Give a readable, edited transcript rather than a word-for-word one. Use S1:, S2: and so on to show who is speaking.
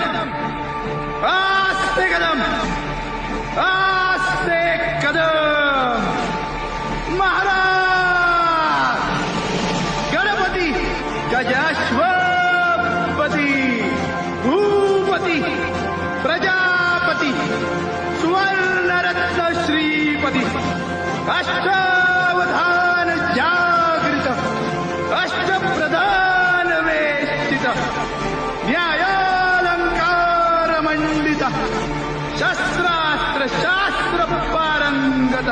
S1: कदम आस्ते कदम आस्ते कदम महाराज गणपती गजाश्वपती भूपती प्रजापती सुवर्णरत्न श्रीपती अष्टावधान जागृत अष्टप्रधान वेष्टित न्यायालंकार मंडित शस्त्रास्त्र शास्त्र पारंगत